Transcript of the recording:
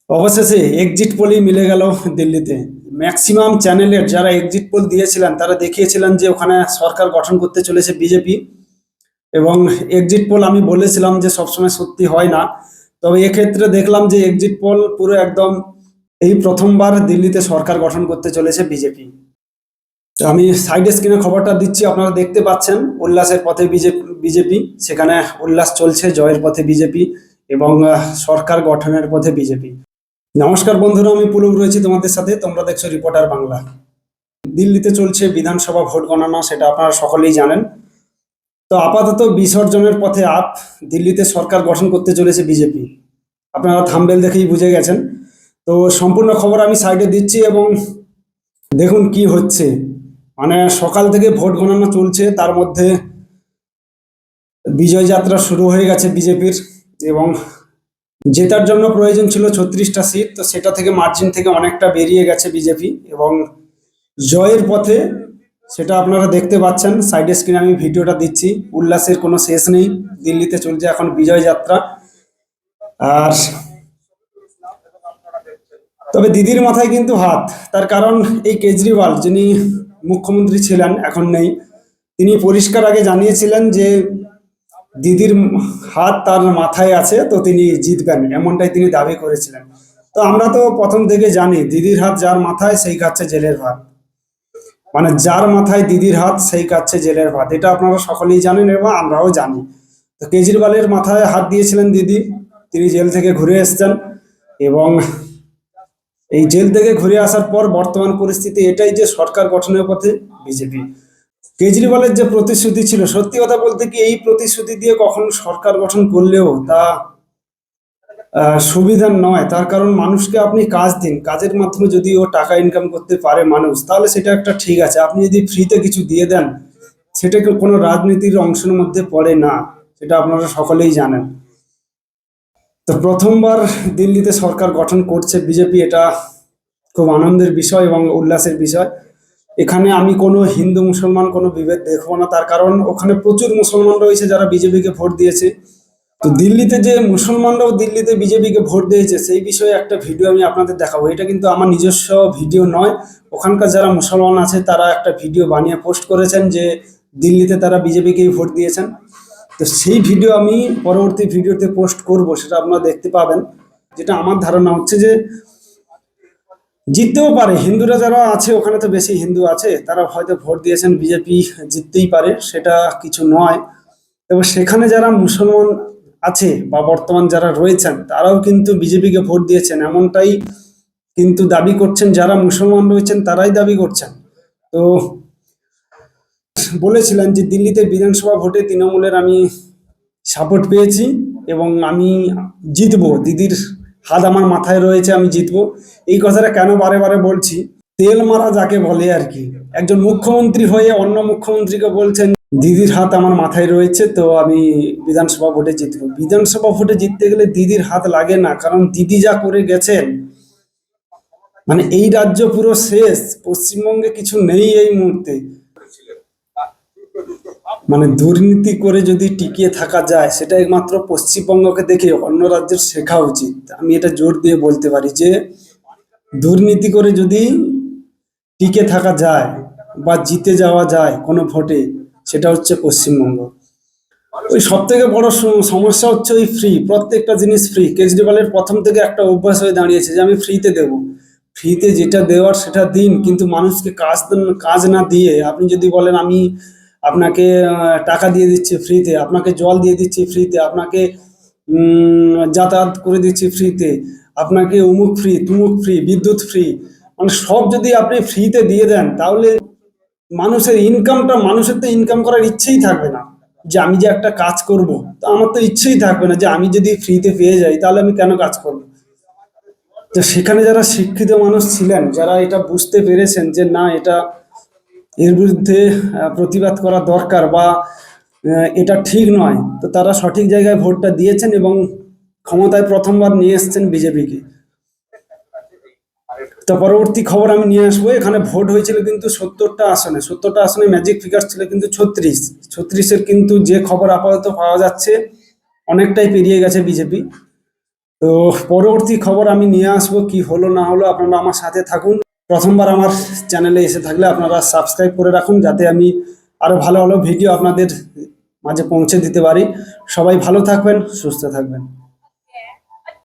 অবশেষে এক্সিট পোলই মিলে গেল দিল্লিতে। ম্যাক্সিমাম চ্যানেলের যারা এক্সিট পোল দিয়েছিলেন তারা দেখিয়েছিলেন যে ওখানে সরকার গঠন করতে চলেছে বিজেপি। এবং এক্সিট পোল আমি বলেছিলাম যে সবসময় সত্যি হয় না, তবে এক্ষেত্রে দেখলাম যে এক্সিট পোল পুরো একদম এই প্রথমবার দিল্লিতে সরকার গঠন করতে চলেছে বিজেপি। তো আমি সাইডে স্ক্রিনে খবরটা দিচ্ছি, আপনারা দেখতে পাচ্ছেন উল্লাসের পথে বিজেপি, সেখানে উল্লাস চলছে, জয়ের পথে বিজেপি এবং সরকার গঠনের পথে বিজেপি। নমস্কার বন্ধুরা, আমি পুলক রয়েছি তোমাদের সাথে, তোমরা দেখছো রিপোর্টার বাংলা। দিল্লিতে চলছে বিধানসভা ভোট গণনা, সেটা আপনারা সকলেই জানেন। তো আপাতত বিসর্জনের পথে দিল্লিতে সরকার গঠন করতে চলেছে বিজেপি। আপনারা থাম্বনেল দেখেই বুঝে গেছেন। তো সম্পূর্ণ খবর আমি সাইডে দিচ্ছি এবং দেখুন কি হচ্ছে। মানে সকাল থেকে ভোট গণনা চলছে, তার মধ্যে বিজয় যাত্রা শুরু হয়ে গেছে বিজেপির। এবং জেতার জন্য প্রয়োজন ছিল 36টা সিট, তো সেটা থেকে মার্জিন থেকে অনেকটা বেরিয়ে গেছে বিজেপি এবং জয়ের পথে, সেটা আপনারা দেখতে পাচ্ছেন। সাইডে স্ক্রিনে আমি ভিডিওটা দিচ্ছি, উল্লাসের কোনো শেষ নেই। দিল্লিতে চলছে এখন বিজয় যাত্রা। আর তবে দিদির মাথায় কিন্তু হাত, তার কারণ এই কেজরিওয়াল যিনি মুখ্যমন্ত্রী ছিলেন, এখন নেই, তিনি পরিষ্কার আগে জানিয়েছিলেন যে দিদির হাত তার মাথায় আছে, তো তিনি জিতবেন, এমনটাই তিনি দাবি করেছিলেন। তো আমরা তো প্রথম থেকে জানি দিদির হাত যার মাথায় সেই খাচ্ছে জেলের ভাত। মানে যার মাথায় দিদির হাত সেই খাচ্ছে জেলের ভাত, এটা আপনারা সকলেই জানেন এবং আমরাও জানি। তো কেজরিওয়ালের মাথায় হাত দিয়েছিলেন দিদি, তিনি জেল থেকে ঘুরে এসছেন এবং এই জেল থেকে ঘুরে আসার পর বর্তমান পরিস্থিতি এটাই যে সরকার গঠনের পথে বিজেপি। কেজরিওয়ালের যে প্রতিশ্রুতি ছিল, সত্যি কথা বলতে কি এই প্রতিশ্রুতি দিয়ে কখনো সরকার গঠন করলেও তা সুবিধার নয়। তার কারণ মানুষকে আপনি কাজ দিন, কাজের মাধ্যমে যদি ও টাকা ইনকাম করতে পারে মানুষ, তাহলে সেটা একটা ঠিক আছে। আপনি যদি ফ্রিতে কিছু দিয়ে দেন, সেটা কোনো রাজনীতির অংশের মধ্যে পড়ে না, সেটা আপনারা সকলেই জানেন। তো প্রথমবার দিল্লিতে সরকার গঠন করছে বিজেপি, এটা খুব আনন্দের বিষয় এবং উল্লাসের বিষয়। এখানে আমি কোনো হিন্দু মুসলমান কোনো বিভেদ দেখবো না, তার কারণ ওখানে প্রচুর মুসলমান রয়েছে যারা বিজেপিকে ভোট দিয়েছে। তো দিল্লিতে যে মুসলমানরাও দিল্লিতে বিজেপিকে ভোট দিয়েছে সেই বিষয়ে একটা ভিডিও আমি আপনাদের দেখাবো। এটা কিন্তু আমার নিজস্ব ভিডিও নয়, ওখানকার যারা মুসলমান আছে তারা একটা ভিডিও বানিয়ে পোস্ট করেছেন যে দিল্লিতে তারা বিজেপিকেই ভোট দিয়েছেন। তো সেই ভিডিও আমি পরবর্তী ভিডিওতে পোস্ট করব, সেটা আপনারা দেখতে পাবেন। যেটা আমার ধারণা হচ্ছে যে জিততেও পারে, হিন্দুরা যারা আছে ওখানে তো বেশি হিন্দু আছে, তারা হয়তো ভোট দিয়েছেন বিজেপি, জিততেই পারে, সেটা কিছু নয়। এবং সেখানে যারা মুসলমান আছে বা বর্তমান যারা রয়েছেন তারাও কিন্তু বিজেপিকে ভোট দিয়েছেন, এমনটাই কিন্তু দাবি করছেন যারা মুসলমান রয়েছেন, তারাই দাবি করছেন। তো বলেছিলেন যে দিল্লিতে বিধানসভা ভোটে তৃণমূলের আমি সাপোর্ট পেয়েছি এবং আমি জিতবো, দিদির হাত আমার মাথায় রয়েছে, আমি জিতবো। এই কথাটা কেন বারে বারে বলছি, তেল মারা যাকে বলে আর কি। একজন মুখ্যমন্ত্রী হয়ে অন্য মুখ্যমন্ত্রীকে বলছেন দিদির হাত আমার মাথায় রয়েছে, তো আমি বিধানসভা ভোটে জিতবো। বিধানসভা ভোটে জিততে গেলে দিদির হাত লাগে না, কারণ দিদি যা করে গেছেন, মানে এই রাজ্য পুরো শেষ, পশ্চিমবঙ্গে কিছু নেই এই মুহূর্তে। মানে দুর্নীতি করে যদি টিকিয়ে থাকা যায়, সেটা একমাত্র পশ্চিমবঙ্গকে দেখে অন্য রাজ্যের শেখা উচিত। আমি এটা জোর দিয়ে বলতে পারি যে দুর্নীতি করে যদি টিকে থাকা যায় বা জিতে যাওয়া যায় কোনো ভোটে, সেটা হচ্ছে পশ্চিমবঙ্গ। ওই সব থেকে বড় সমস্যা হচ্ছে ওই ফ্রি, প্রত্যেকটা জিনিস ফ্রি। কেজরিওয়ালের প্রথম থেকে একটা অভ্যাস হয়ে দাঁড়িয়েছে যে আমি ফ্রিতে দেবো, ফ্রিতে যেটা দেওয়ার সেটা দিন, কিন্তু মানুষকে কাজ না দিয়ে আপনি যদি বলেন আমি আপনাকে টাকা দিয়ে দিচ্ছি ফ্রিতে, আপনাকে জল দিয়ে দিচ্ছি ফ্রিতে, আপনাকে যাতায়াত করে দিচ্ছি ফ্রিতে, আপনাকে উমুক ফ্রি তুমুক ফ্রি, বিদ্যুৎ ফ্রি, মানে সব যদি আপনি ফ্রিতে দিয়ে দেন, তাহলে মানুষের তো ইনকাম করার ইচ্ছেই থাকবে না। যে আমি যে একটা কাজ করব, তো আমার তো ইচ্ছেই থাকবে না যে আমি যদি ফ্রিতে পেয়ে যাই তাহলে আমি কেন কাজ করব। তো সেখানে যারা শিক্ষিত মানুষ ছিলেন, যারা এটা বুঝতে পেরেছেন যে না, এটা এর বিরুদ্ধে প্রতিবাদ করা দরকার বা এটা ঠিক নয়, তো তারা সঠিক জায়গায় ভোটটা দিয়েছেন এবং ক্ষমতায় প্রথমবার নিয়ে এসছেন বিজেপিকে। তো পরবর্তী খবর আমি নিয়ে আসবো। এখানে ভোট হয়েছিল কিন্তু 70টা আসনে ম্যাজিক ফিগার ছিল কিন্তু 36 কিন্তু যে খবর আপাতত পাওয়া যাচ্ছে অনেকটাই পেরিয়ে গেছে বিজেপি। তো পরবর্তী খবর আমি নিয়ে আসবো, কি হলো না হলো আপনারা আমার সাথে থাকুন। প্রথমবার আমার চ্যানেলে এসে থাকলে আপনারা সাবস্ক্রাইব করে রাখুন, যাতে আমি আরো ভালো ভালো ভিডিও আপনাদের মাঝে পৌঁছে দিতে পারি। সবাই ভালো থাকবেন, সুস্থ থাকবেন।